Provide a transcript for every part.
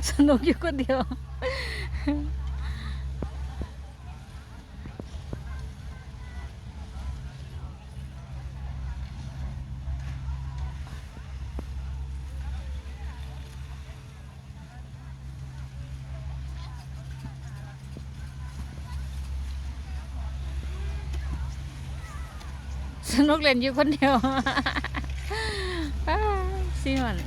สนุกอยู่คนเดียวสนุกเล่นอยู่คนเดียวสิมัน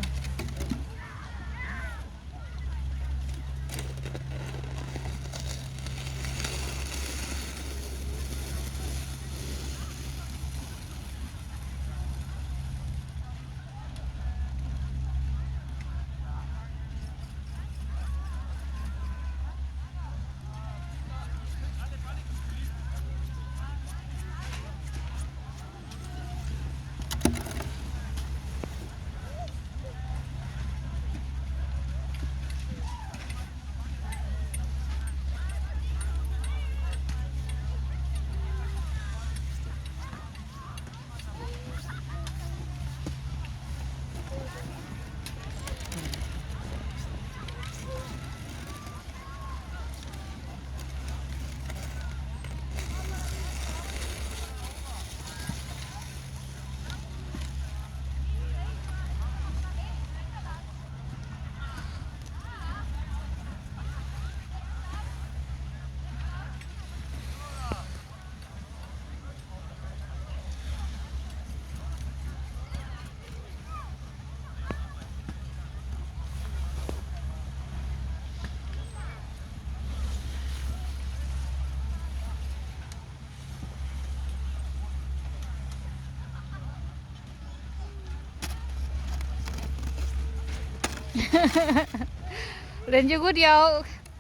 เล่นอยู่คนเดียว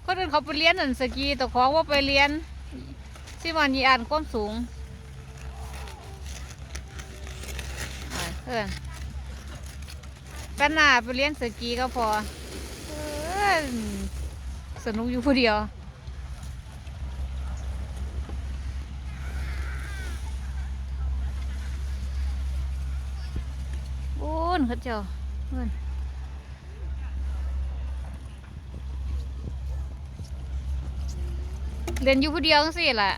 คนอื่นเขาไปเรียนอันสกีแต่ของว่าไปเรียนสิมันยีอ่านความสูงเพื่อนกันหน้าไปเรียนสกีก็พอสนุกอยู่คนเดียวโอ้นเขาเจ้าเพื่อนเล่นอยู่คนเดียวสิแหละ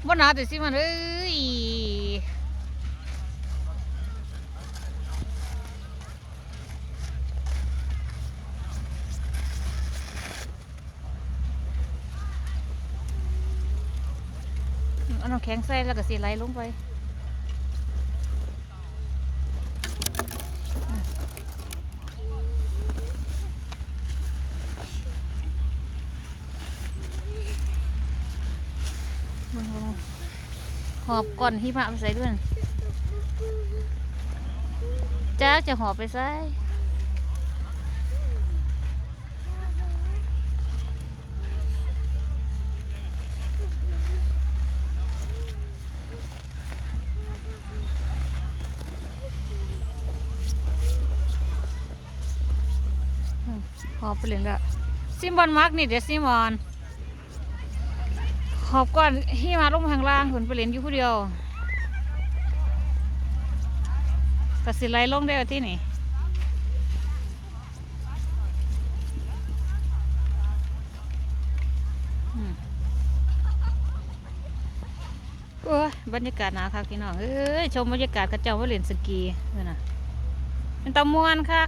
บ่หนาวแต่สิมันเอ้ยเอาน้ำแข็งใส่แล้วก็สีไหลลงไปหอบก่อนหิมะไปใส่ด้วยจ้าจะหอบไปใส่หอบไปเลยละซิมบอนมาร์กนี่เดี๋ยวซิมบอนหอบก่อนหิมะลงข้างล่างหุ่นไปเล่นอยู่ผู้เดียวกระสิไหลลงได้ที่นี่โอ้ยบรรยากาศหนาวค่ะพี่น้องเอ้ยชมบรรยากาศกระเจ้าว่าเล่นสกีนี่นะเป็นตะมวนค่ะ